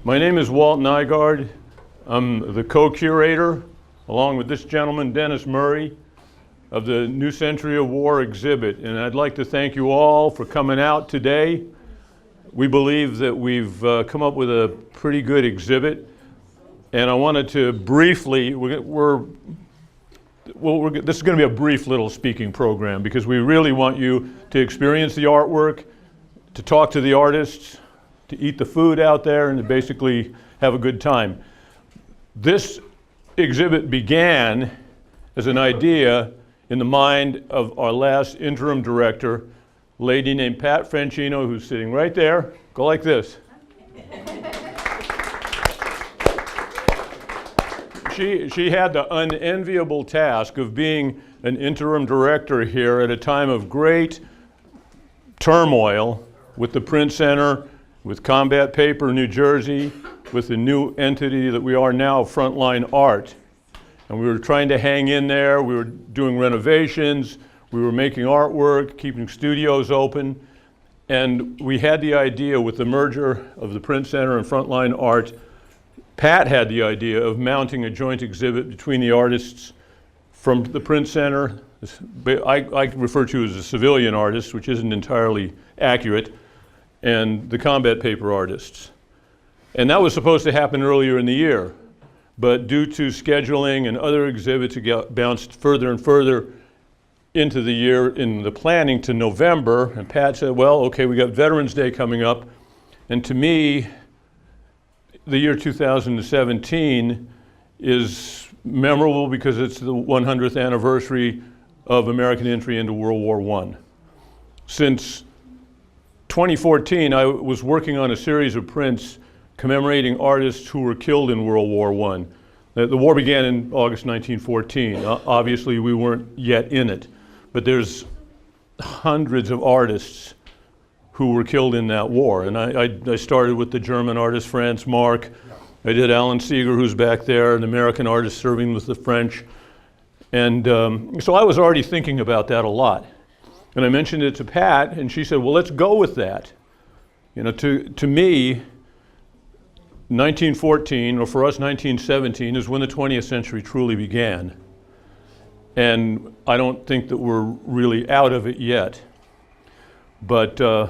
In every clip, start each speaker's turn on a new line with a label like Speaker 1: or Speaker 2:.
Speaker 1: My name is Walt Nygaard. I'm the co-curator, along with this gentleman, Dennis Murray, of the New Century of War exhibit. And I'd like to thank you all for coming out today. We believe that we've come up with a pretty good exhibit. And I wanted to briefly, this is going to be a brief little speaking program because we really want you to experience the artwork, to talk to the artists, to eat the food out there, and to basically have a good time. This exhibit began as an idea in the mind of our last interim director, a lady named Pat Franchino, who's sitting right there. Go like this. She had the unenviable task of being an interim director here at a time of great turmoil with the Print Center, with Combat Paper New Jersey, with the new entity that we are now, Frontline Art. And we were trying to hang in there. We were doing renovations. We were making artwork, keeping studios open. And we had the idea with the merger of the Print Center and Frontline Art. Pat had the idea of mounting a joint exhibit between the artists from the Print Center. I refer to as a civilian artist, which isn't entirely accurate, and the Combat Paper artists. And that was supposed to happen earlier in the year. But due to scheduling and other exhibits, it got bounced further and further into the year in the planning to November. And Pat said, well, okay, we got Veterans Day coming up. And to me, the year 2017 is memorable because it's the 100th anniversary of American entry into World War I. Since 2014, I was working on a series of prints commemorating artists who were killed in World War I. The war began in August 1914. Obviously, we weren't yet in it, but there's hundreds of artists who were killed in that war. And I started with the German artist Franz Marc. I did Alan Seeger, who's back there, an American artist serving with the French. And so I was already thinking about that a lot. And I mentioned it to Pat, and she said, well, let's go with that. You know, to me, 1914, or for us 1917, is when the 20th century truly began. And I don't think that we're really out of it yet. But I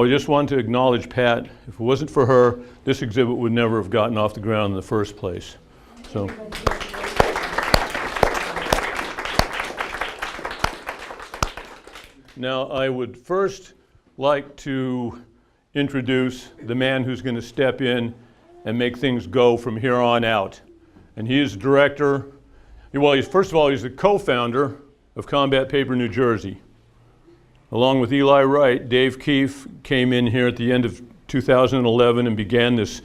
Speaker 1: just want to acknowledge Pat. If it wasn't for her, this exhibit would never have gotten off the ground in the first place. So. Now, I would first like to introduce the man who's going to step in and make things go from here on out. And he is director, well, first of all, he's the co-founder of Combat Paper New Jersey. Along with Eli Wright, Dave Keefe came in here at the end of 2011 and began this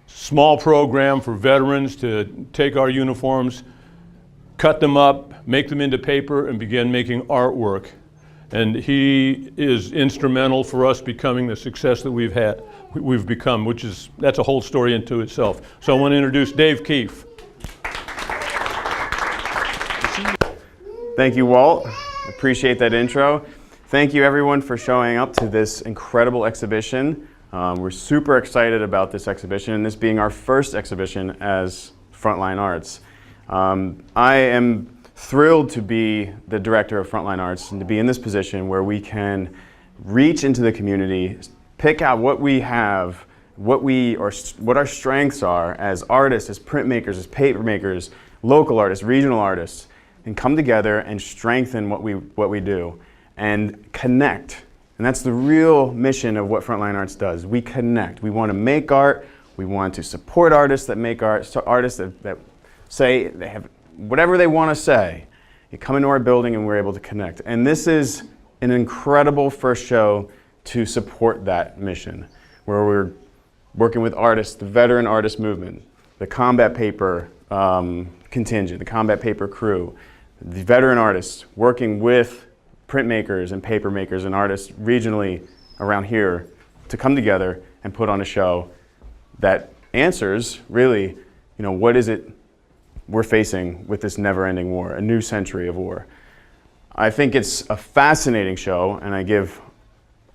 Speaker 1: small program for veterans to take our uniforms, cut them up, make them into paper, and begin making artwork. And he is instrumental for us becoming the success that we've become, that's a whole story into itself. So I want to introduce Dave Keefe.
Speaker 2: Thank you, Walt. Appreciate that intro. Thank you, everyone, for showing up to this incredible exhibition. We're super excited about this exhibition, and this being our first exhibition as Frontline Arts. I am thrilled to be the director of Frontline Arts and to be in this position where we can reach into the community, pick out what we have, what our strengths are as artists, as printmakers, as paper makers, local artists, regional artists, and come together and strengthen what we do and connect. And that's the real mission of what Frontline Arts does. We connect. We want to make art. We want to support artists that make art, artists that say they have whatever they want to say. You come into our building and we're able to connect. And this is an incredible first show to support that mission, where we're working with artists, the veteran artist movement, the Combat Paper contingent, the Combat Paper crew, the veteran artists working with printmakers and paper makers and artists regionally around here to come together and put on a show that answers really, what is it we're facing with this never-ending war, a new century of war. I think it's a fascinating show, and I give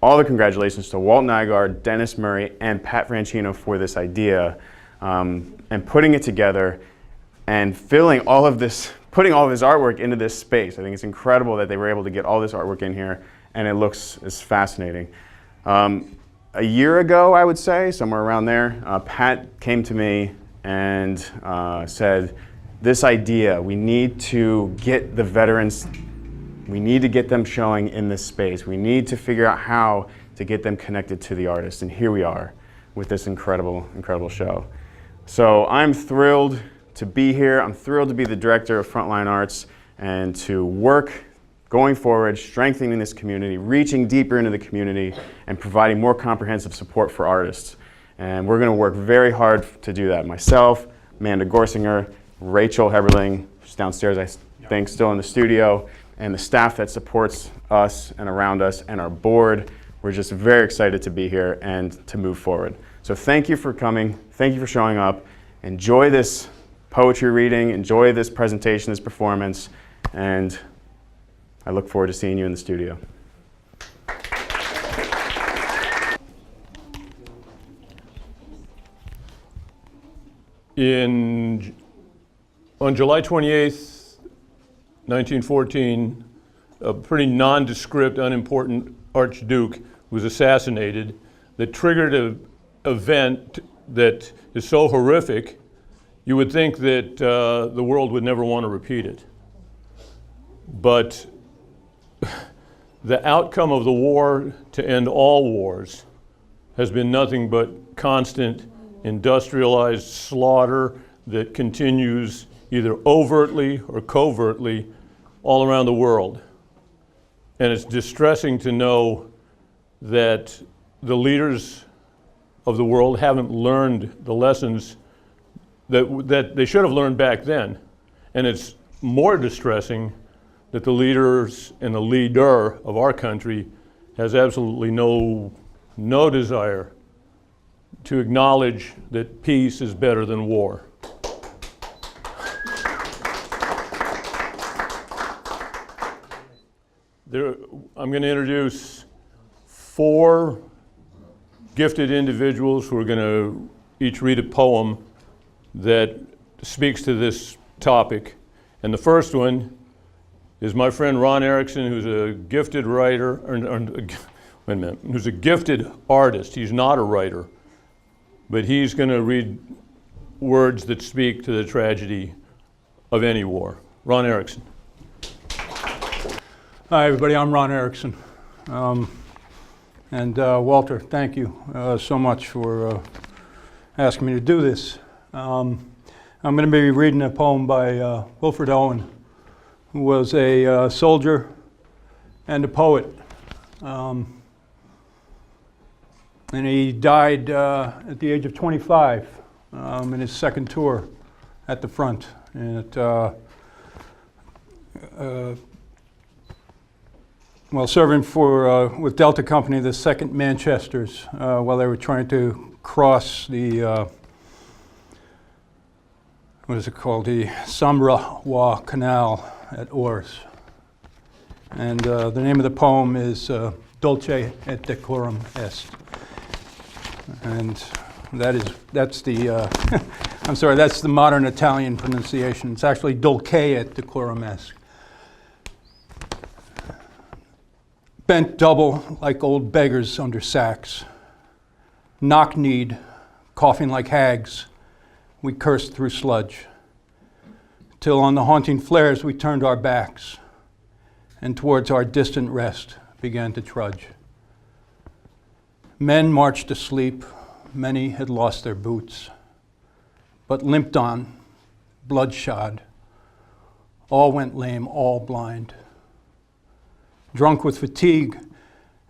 Speaker 2: all the congratulations to Walt Nygaard, Dennis Murray, and Pat Franchino for this idea, and putting it together and putting all of this artwork into this space. I think it's incredible that they were able to get all this artwork in here, and it looks fascinating. A year ago, I would say, somewhere around there, Pat came to me and said, this idea, we need to get the veterans, we need to get them showing in this space. We need to figure out how to get them connected to the artist. And here we are with this incredible, incredible show. So I'm thrilled to be here. I'm thrilled to be the director of Frontline Arts and to work going forward, strengthening this community, reaching deeper into the community, and providing more comprehensive support for artists. And we're going to work very hard to do that. Myself, Amanda Gorsinger, Rachel Heberling, who's downstairs, I think, still in the studio, and the staff that supports us and around us, and our board. We're just very excited to be here and to move forward. So thank you for coming. Thank you for showing up. Enjoy this poetry reading. Enjoy this presentation, this performance, and I look forward to seeing you in the studio.
Speaker 1: On July 28th, 1914, a pretty nondescript, unimportant archduke was assassinated that triggered an event that is so horrific, you would think that the world would never want to repeat it. But the outcome of the war to end all wars has been nothing but constant industrialized slaughter that continues either overtly or covertly all around the world. And it's distressing to know that the leaders of the world haven't learned the lessons that they should have learned back then. And it's more distressing that the leaders and the leader of our country has absolutely no desire to acknowledge that peace is better than war. I'm going to introduce 4 gifted individuals who are going to each read a poem that speaks to this topic. And the first one is my friend Ron Erickson, who's a gifted writer, who's a gifted artist. He's not a writer, but he's going to read words that speak to the tragedy of any war. Ron Erickson.
Speaker 3: Hi, everybody. I'm Ron Erickson. Walter, thank you so much for asking me to do this. I'm going to be reading a poem by Wilfred Owen, who was a soldier and a poet. And he died at the age of 25 in his second tour at the front. And while serving with Delta Company, the 2nd Manchesters, while they were trying to cross the, what is it called, the Samrawa Canal at Ors. And the name of the poem is Dulce et Decorum Est. And that's the, I'm sorry, that's the modern Italian pronunciation. It's actually Dulce et Decorum Est. Bent double like old beggars under sacks, knock-kneed, coughing like hags, we cursed through sludge, till on the haunting flares we turned our backs, and towards our distant rest began to trudge. Men marched asleep, many had lost their boots, but limped on, bloodshod, all went lame, all blind. Drunk with fatigue,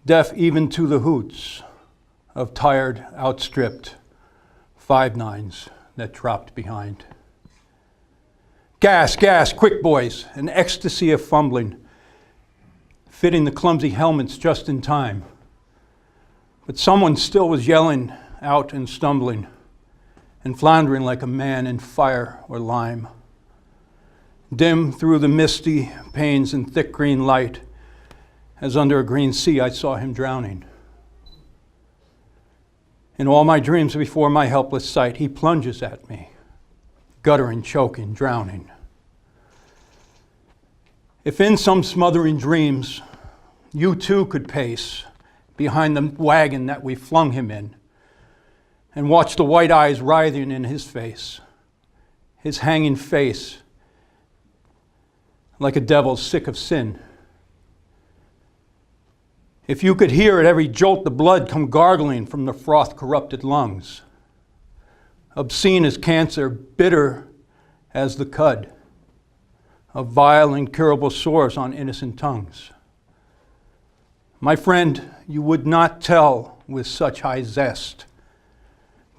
Speaker 3: deaf even to the hoots of tired, outstripped 5-9s that dropped behind. Gas, gas, quick boys, an ecstasy of fumbling, fitting the clumsy helmets just in time. But someone still was yelling out and stumbling and floundering like a man in fire or lime. Dim through the misty panes and thick green light, as under a green sea I saw him drowning. In all my dreams before my helpless sight, he plunges at me, guttering, choking, drowning. If in some smothering dreams you too could pace behind the wagon that we flung him in and watch the white eyes writhing in his face, his hanging face like a devil sick of sin. If you could hear at every jolt the blood come gargling from the froth-corrupted lungs, obscene as cancer, bitter as the cud of vile, incurable sores on innocent tongues. My friend, you would not tell with such high zest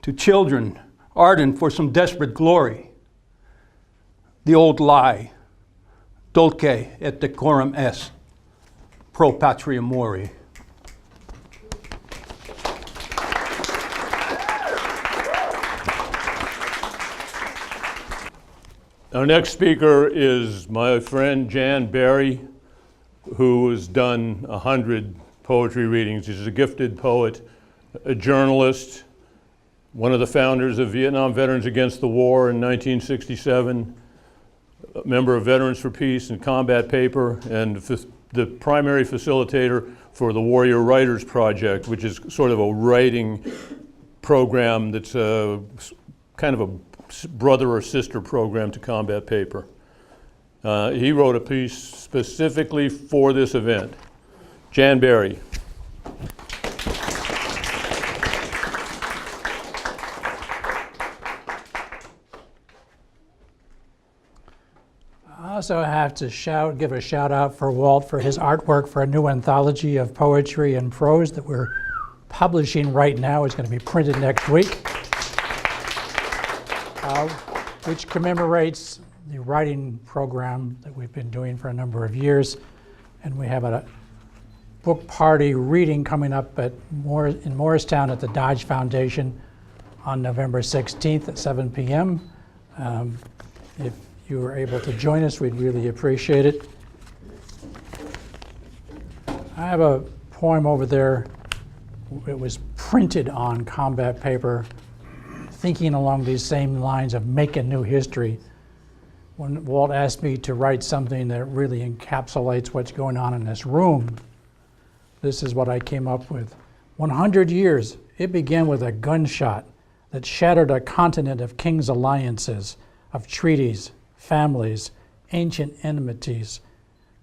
Speaker 3: to children ardent for some desperate glory the old lie, dulce et decorum est, pro patria mori.
Speaker 1: Our next speaker is my friend Jan Barry, who has done 100 poetry readings. He's a gifted poet, a journalist, one of the founders of Vietnam Veterans Against the War in 1967, a member of Veterans for Peace and Combat Paper, and the primary facilitator for the Warrior Writers Project, which is sort of a writing program that's kind of a brother or sister program to Combat Paper. He wrote a piece specifically for this event. Jan Barry.
Speaker 4: I also have to give a shout out for Walt for his artwork for a new anthology of poetry and prose that we're publishing right now. It's going to be printed next week, which commemorates the writing program that we've been doing for a number of years. And we have a book party reading coming up in Morristown at the Dodge Foundation on November 16th at 7 p.m. If you were able to join us, we'd really appreciate it. I have a poem over there. It was printed on combat paper, thinking along these same lines of making new history. When Walt asked me to write something that really encapsulates what's going on in this room, this is what I came up with. 100 years, it began with a gunshot that shattered a continent of kings' alliances, of treaties, families, ancient enmities,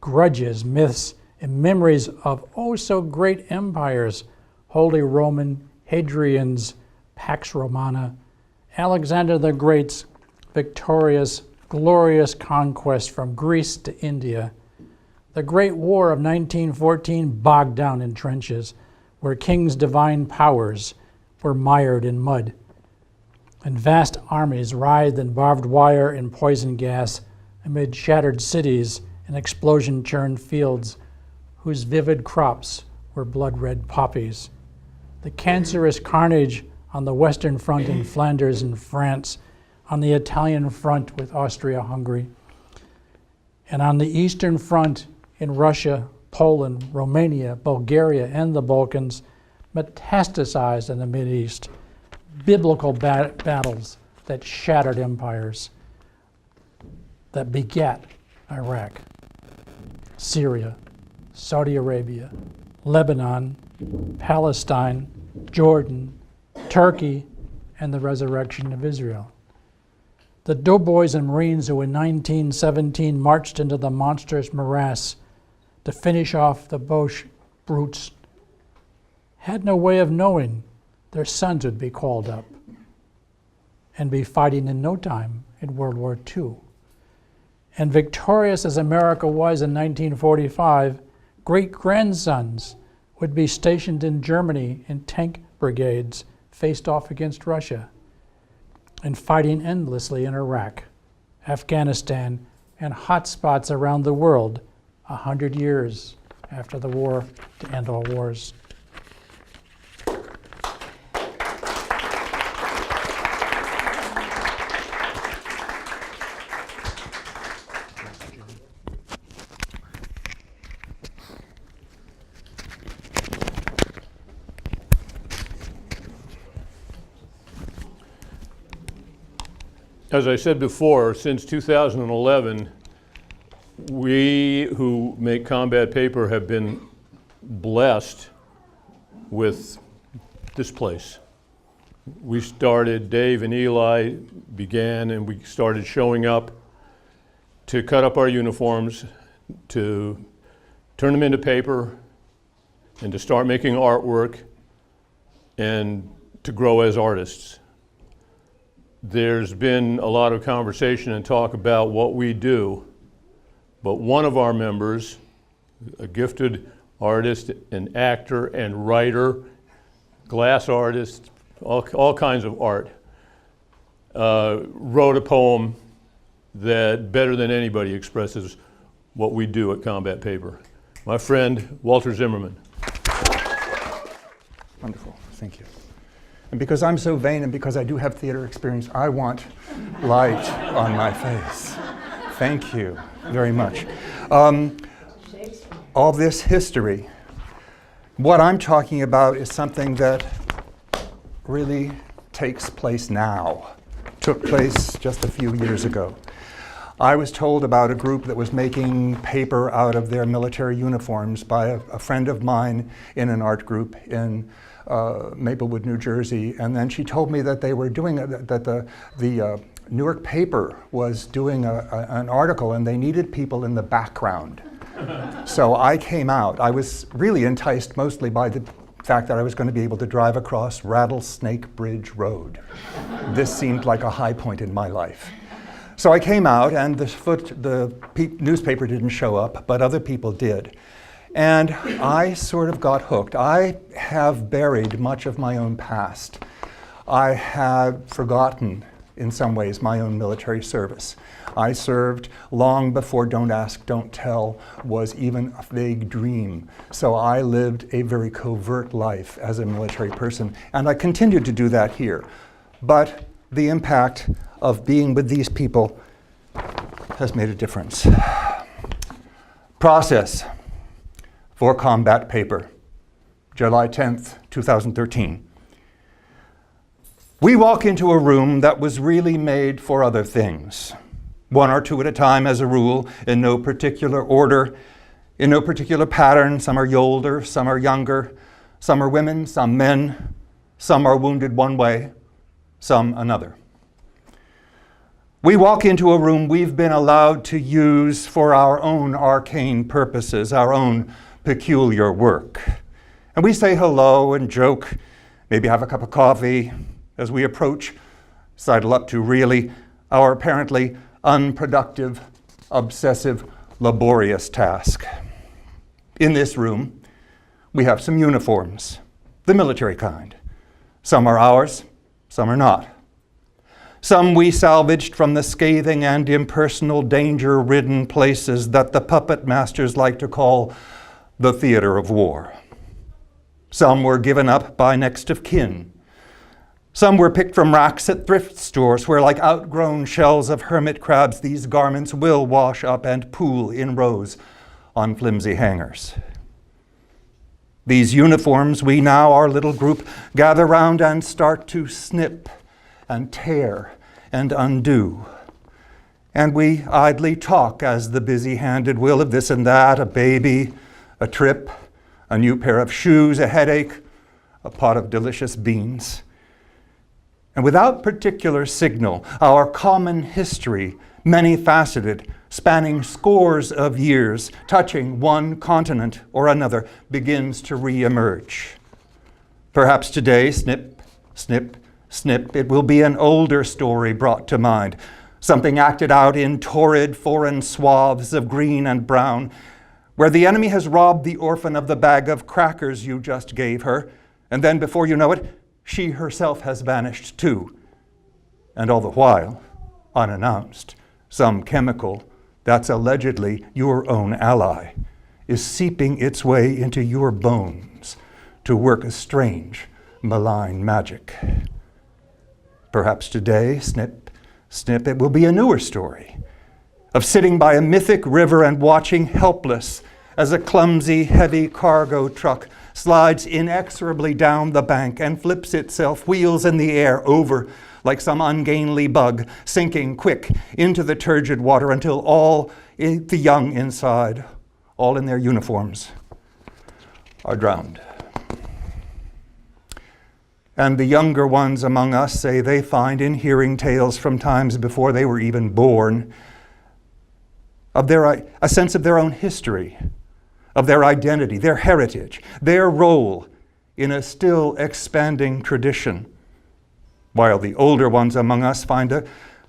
Speaker 4: grudges, myths, and memories of oh so great empires, Holy Roman, Hadrian's, Pax Romana, Alexander the Great's victorious, glorious conquest from Greece to India, the Great War of 1914 bogged down in trenches, where kings' divine powers were mired in mud, and vast armies writhed in barbed wire and poison gas amid shattered cities and explosion-churned fields whose vivid crops were blood-red poppies. The cancerous carnage on the Western Front in Flanders and France, on the Italian front with Austria-Hungary, and on the Eastern Front in Russia, Poland, Romania, Bulgaria, and the Balkans, metastasized in the Mideast. Biblical battles that shattered empires, that begat Iraq, Syria, Saudi Arabia, Lebanon, Palestine, Jordan, Turkey, and the resurrection of Israel. The doughboys and Marines who in 1917 marched into the monstrous morass to finish off the Boche brutes had no way of knowing their sons would be called up and be fighting in no time in World War II. And victorious as America was in 1945, great-grandsons would be stationed in Germany in tank brigades faced off against Russia and fighting endlessly in Iraq, Afghanistan, and hot spots around the world 100 years after the war to end all wars.
Speaker 1: as I said before, since 2011, we who make combat paper have been blessed with this place. We started, Dave and Eli began, and we started showing up to cut up our uniforms, to turn them into paper, and to start making artwork, and to grow as artists. There's been a lot of conversation and talk about what we do, but one of our members, a gifted artist, an actor and writer, glass artist, all kinds of art, wrote a poem that better than anybody expresses what we do at Combat Paper. My friend, Walter Zimmerman.
Speaker 5: Wonderful, thank you. And because I'm so vain and because I do have theater experience, I want light on my face. Thank you very much. All this history, what I'm talking about is something that really takes place now, took place just a few years ago. I was told about a group that was making paper out of their military uniforms by a friend of mine in an art group in Maplewood, New Jersey, and then she told me that they were doing that the Newark paper was doing an article, and they needed people in the background. So I came out. I was really enticed mostly by the fact that I was going to be able to drive across Rattlesnake Bridge Road. This seemed like a high point in my life. So I came out, and the newspaper didn't show up, but other people did. And I sort of got hooked. I have buried much of my own past. I have forgotten, in some ways, my own military service. I served long before Don't Ask, Don't Tell was even a vague dream. So I lived a very covert life as a military person, and I continued to do that here. But the impact of being with these people has made a difference. Process for Combat Paper, July 10th, 2013. We walk into a room that was really made for other things. One or two at a time, as a rule, in no particular order, in no particular pattern. Some are older, some are younger, some are women, some men, some are wounded one way, some another. We walk into a room we've been allowed to use for our own arcane purposes, our own peculiar work. And we say hello and joke, maybe have a cup of coffee as we approach, sidle up to really our apparently unproductive, obsessive, laborious task. In this room, we have some uniforms, the military kind. Some are ours, some are not. Some we salvaged from the scathing and impersonal, danger-ridden places that the puppet masters like to call the theater of war. Some were given up by next of kin. Some were picked from racks at thrift stores where, like outgrown shells of hermit crabs, these garments will wash up and pool in rows on flimsy hangers. These uniforms we now, our little group, gather round and start to snip and tear and undo. And we idly talk as the busy-handed will of this and that, a baby, a trip, a new pair of shoes, a headache, a pot of delicious beans. And without particular signal, our common history, many-faceted, spanning scores of years, touching one continent or another, begins to re-emerge. Perhaps today, snip, snip, snip, it will be an older story brought to mind, something acted out in torrid foreign swaths of green and brown, where the enemy has robbed the orphan of the bag of crackers you just gave her, and then before you know it, she herself has vanished too. And all the while, unannounced, some chemical that's allegedly your own ally is seeping its way into your bones to work a strange, malign magic. Perhaps today, snip, snip, it will be a newer story of sitting by a mythic river and watching helpless as a clumsy, heavy cargo truck slides inexorably down the bank and flips itself, wheels in the air, over like some ungainly bug, sinking quick into the turgid water until all the young inside, all in their uniforms, are drowned. And the younger ones among us say they find in hearing tales from times before they were even born of a sense of their own history, of their identity, their heritage, their role in a still expanding tradition, while the older ones among us find a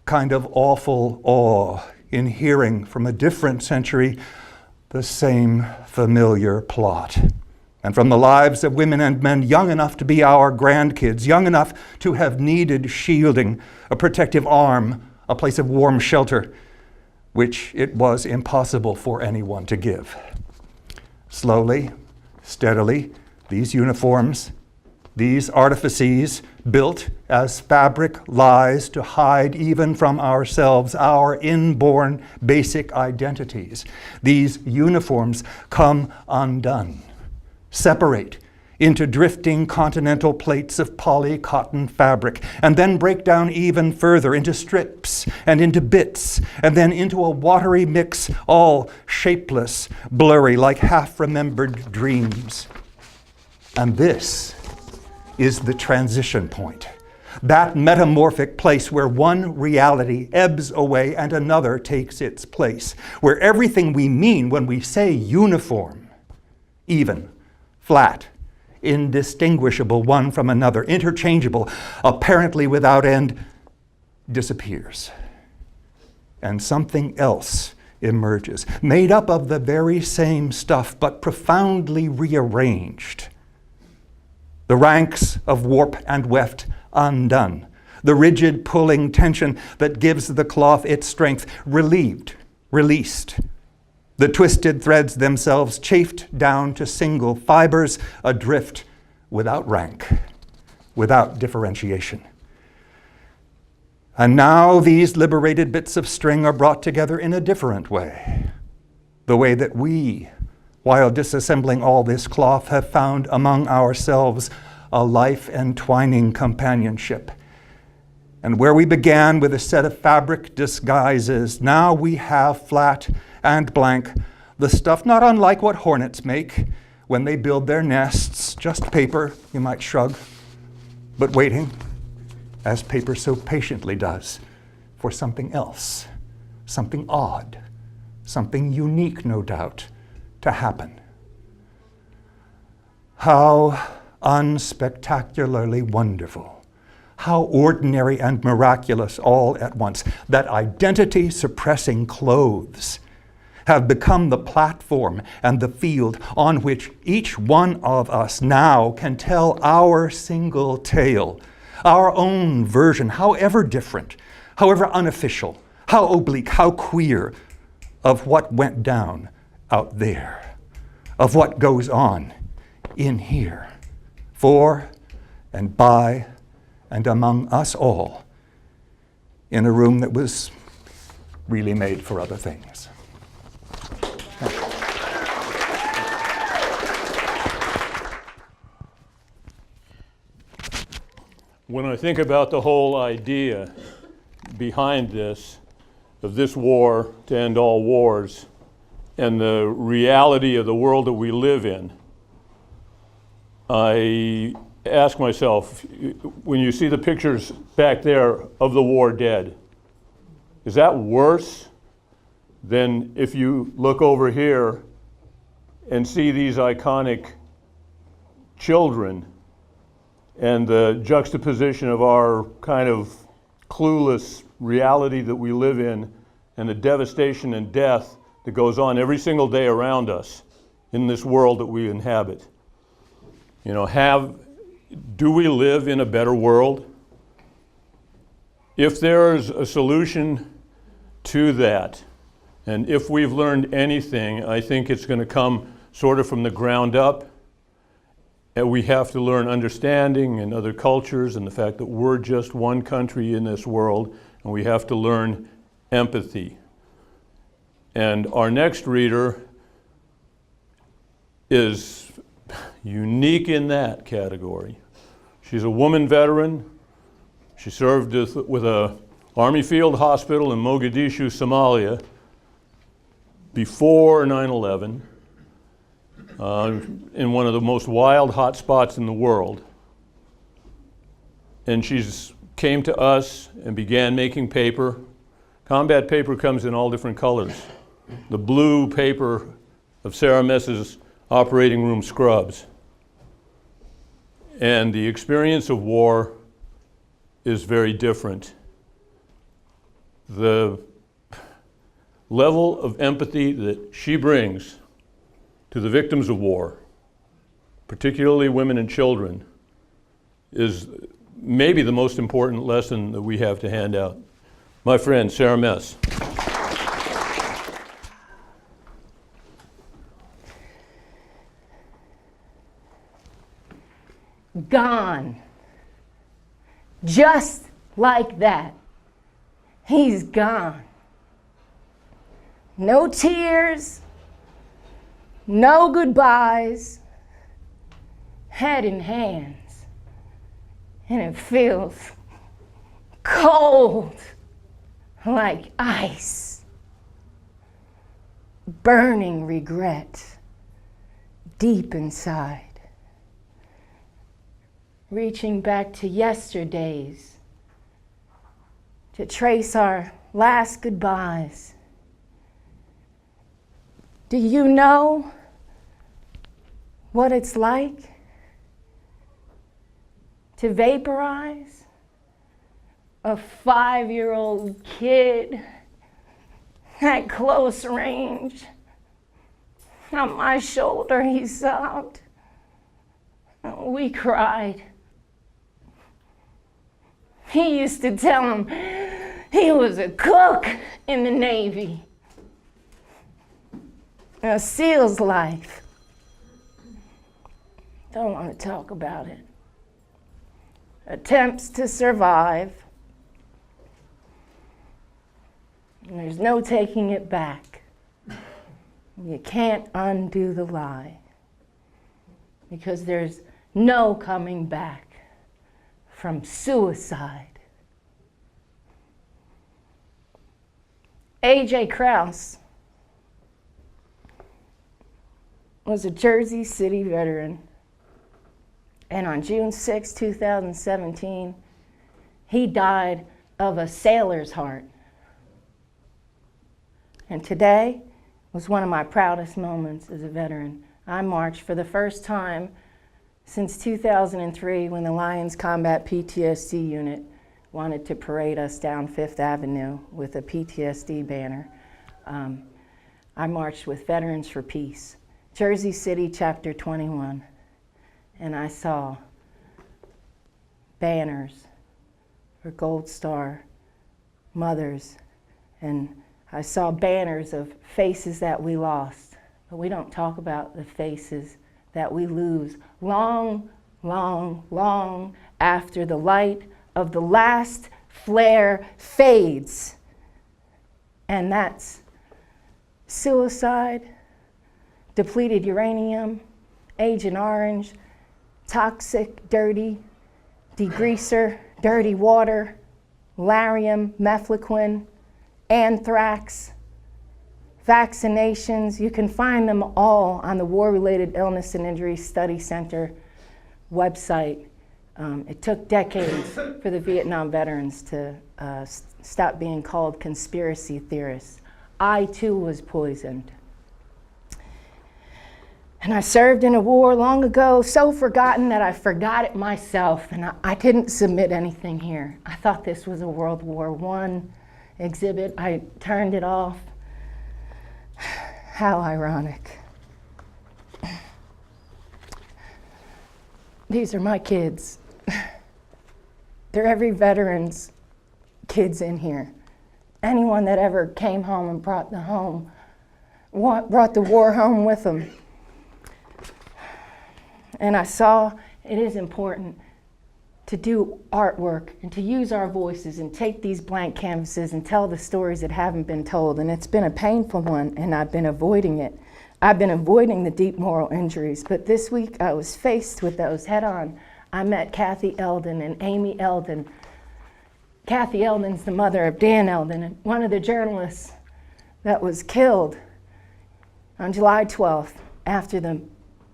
Speaker 5: kind of awful awe in hearing from a different century the same familiar plot. And from the lives of women and men young enough to be our grandkids, young enough to have needed shielding, a protective arm, a place of warm shelter, which it was impossible for anyone to give. Slowly, steadily, these uniforms, these artifices, built as fabric lies to hide even from ourselves our inborn basic identities, these uniforms come undone, separate into drifting continental plates of poly-cotton fabric, and then break down even further into strips and into bits, and then into a watery mix, all shapeless, blurry, like half-remembered dreams. And this is the transition point, that metamorphic place where one reality ebbs away and another takes its place, where everything we mean when we say uniform, even, flat, indistinguishable one from another, interchangeable, apparently without end, disappears. And something else emerges, made up of the very same stuff, but profoundly rearranged. The ranks of warp and weft undone, the rigid pulling tension that gives the cloth its strength relieved, released. The twisted threads themselves chafed down to single fibers, adrift without rank, without differentiation. And now these liberated bits of string are brought together in a different way, the way that we, while disassembling all this cloth, have found among ourselves a life-entwining companionship. And where we began with a set of fabric disguises, now we have flat and blank, the stuff not unlike what hornets make when they build their nests, just paper, you might shrug, but waiting, as paper so patiently does, for something else, something odd, something unique, no doubt, to happen. How unspectacularly wonderful, how ordinary and miraculous all at once, that identity-suppressing clothes have become the platform and the field on which each one of us now can tell our single tale, our own version, however different, however unofficial, how oblique, how queer, of what went down out there, of what goes on in here, for and by and among us all, in a room that was really made for other things.
Speaker 1: When I think about the whole idea behind this, of this war to end all wars, and the reality of the world that we live in, I ask myself, when you see the pictures back there of the war dead, is that worse than if you look over here and see these iconic children and the juxtaposition of our kind of clueless reality that we live in and the devastation and death that goes on every single day around us in this world that we inhabit? You know, do we live in a better world? If there's a solution to that, and if we've learned anything, I think it's going to come sort of from the ground up. And we have to learn understanding in other cultures and the fact that we're just one country in this world, and we have to learn empathy. And our next reader is unique in that category. She's a woman veteran. She served with a Army Field Hospital in Mogadishu, Somalia, before 9/11, in one of the most wild hot spots in the world. And she's came to us and began making paper. Combat paper comes in all different colors. The blue paper of Sarah Mess's operating room scrubs. And the experience of war is very different. The level of empathy that she brings to the victims of war, particularly women and children, is maybe the most important lesson that we have to hand out. My friend, Sarah Mess.
Speaker 6: Gone. Just like that. He's gone. No tears, no goodbyes, head in hands. And it feels cold like ice. Burning regret deep inside. Reaching back to yesterdays to trace our last goodbyes. Do you know what it's like to vaporize a 5-year-old kid at close range? On my shoulder, he sobbed. We cried. He used to tell him he was a cook in the Navy. A SEAL's life. Don't want to talk about it. Attempts to survive. And there's no taking it back. You can't undo the lie. Because there's no coming back from suicide. A.J. Krause was a Jersey City veteran, and on June 6, 2017, he died of a sailor's heart. And today was one of my proudest moments as a veteran. I marched for the first time since 2003 when the Lions Combat PTSD Unit wanted to parade us down Fifth Avenue with a PTSD banner. I marched with Veterans for Peace, Jersey City, Chapter 21, and I saw banners for Gold Star mothers, and I saw banners of faces that we lost, but we don't talk about the faces that we lose long, long, long after the light of the last flare fades. And that's suicide, depleted uranium, Agent Orange, toxic, dirty, degreaser, dirty water, barium, mefloquine, anthrax, vaccinations. You can find them all on the War-Related Illness and Injury Study Center website. It took decades for the Vietnam veterans to stop being called conspiracy theorists. I too was poisoned. And I served in a war long ago, so forgotten that I forgot it myself, and I didn't submit anything here. I thought this was a World War I exhibit. I turned it off. How ironic. These are my kids. They're every veteran's kids in here. Anyone that ever came home and brought the war home with them. And I saw it is important to do artwork and to use our voices and take these blank canvases and tell the stories that haven't been told. And it's been a painful one, and I've been avoiding it. I've been avoiding the deep moral injuries, but this week I was faced with those head on. I met Kathy Eldon and Amy Eldon, Kathy Eldon's the mother of Dan Eldon, and one of the journalists that was killed on July 12th after the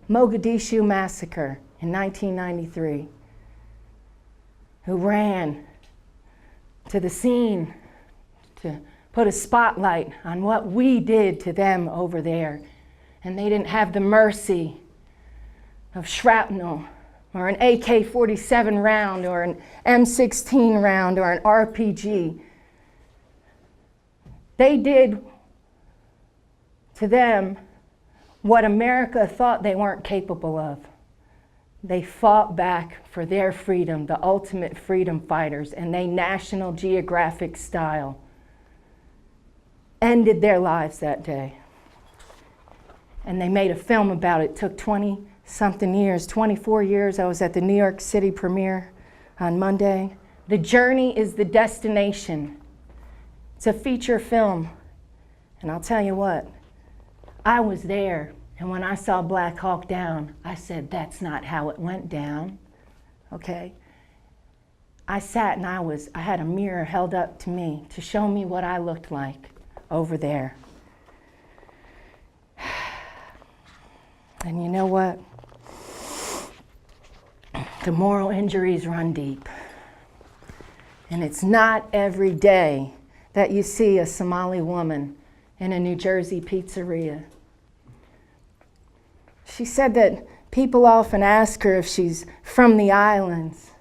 Speaker 6: Mogadishu massacre in 1993, who ran to the scene to put a spotlight on what we did to them over there. And they didn't have the mercy of shrapnel or an AK-47 round or an M16 round or an RPG. They did to them what America thought they weren't capable of. They fought back for their freedom, the ultimate freedom fighters, and they National Geographic style ended their lives that day. And they made a film about it. It took 20-something years, 24 years. I was at the New York City premiere on Monday. The Journey is the Destination. It's a feature film. And I'll tell you what, I was there, and when I saw Black Hawk Down, I said, that's not how it went down, okay? I sat and I had a mirror held up to me to show me what I looked like over there. And you know what? The moral injuries run deep. And it's not every day that you see a Somali woman in a New Jersey pizzeria. She said that people often ask her if she's from the islands.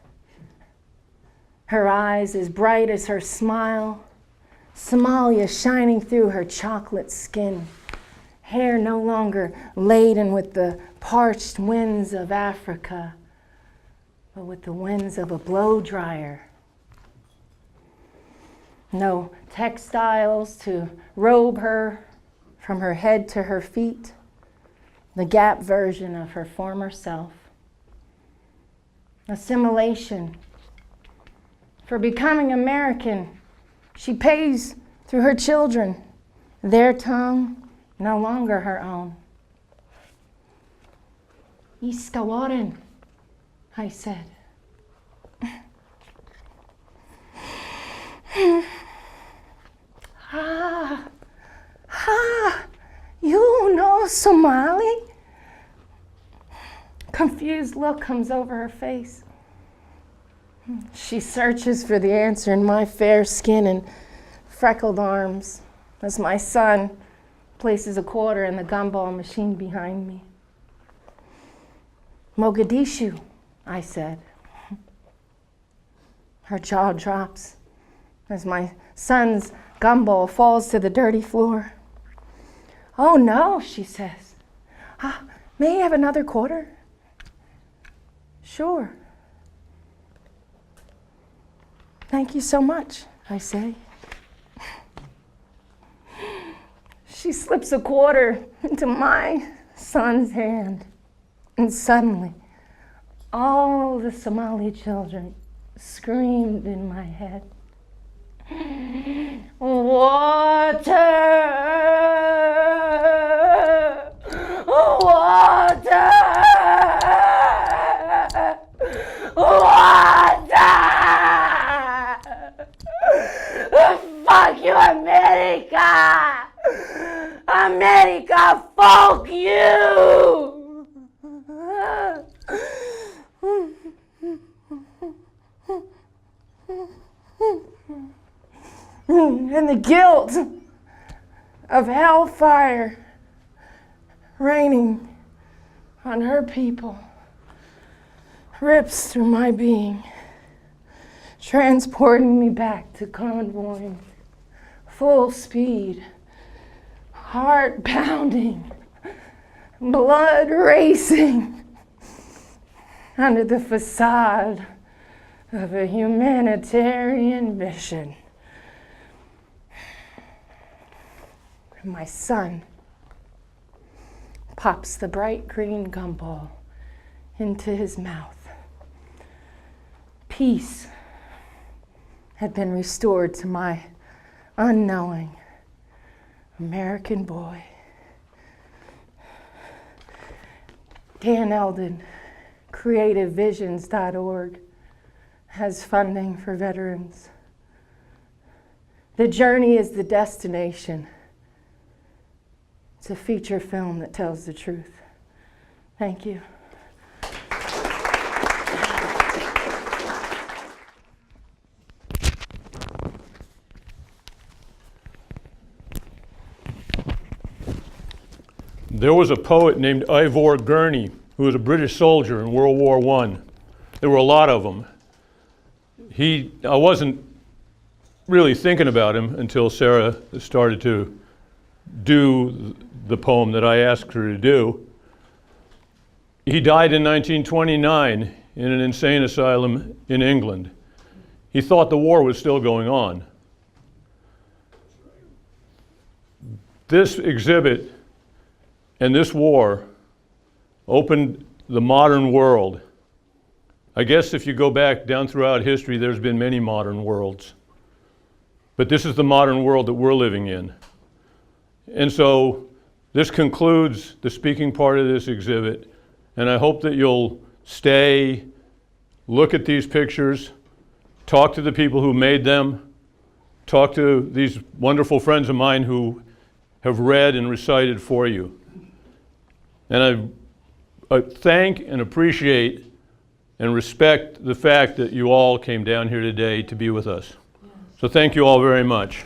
Speaker 6: Her eyes as bright as her smile, Somalia shining through her chocolate skin, hair no longer laden with the parched winds of Africa, but with the winds of a blow dryer. No textiles to robe her from her head to her feet, the Gap version of her former self. Assimilation. For becoming American, she pays through her children, their tongue, no longer her own. Iskawarin, I said. You know Somali? Confused look comes over her face. She searches for the answer in my fair skin and freckled arms as my son places a quarter in the gumball machine behind me. Mogadishu, I said. Her jaw drops as my son's gumball falls to the dirty floor. Oh no, she says. May I have another quarter? Sure. Thank you so much, I say. She slips a quarter into my son's hand, and suddenly, all the Somali children screamed in my head. Water! Water! Water! Fuck you, America! America, fuck you! And the guilt of hellfire raining on her people rips through my being, transporting me back to convoying, full speed, heart pounding, blood racing, under the facade of a humanitarian mission. My son pops the bright green gumball into his mouth. Peace had been restored to my unknowing American boy. Dan Eldon, creativevisions.org, has funding for veterans The journey is the destination. It's a feature film that tells the truth. Thank you.
Speaker 1: There was a poet named Ivor Gurney who was a British soldier in World War I. There were a lot of them. I wasn't really thinking about him until Sarah started to do the poem that I asked her to do. He died in 1929 in an insane asylum in England. He thought the war was still going on. This exhibit and this war opened the modern world. I guess if you go back down throughout history, there's been many modern worlds. But this is the modern world that we're living in. And so this concludes the speaking part of this exhibit. And I hope that you'll stay, look at these pictures, talk to the people who made them, talk to these wonderful friends of mine who have read and recited for you. And I thank and appreciate and respect the fact that you all came down here today to be with us. So thank you all very much.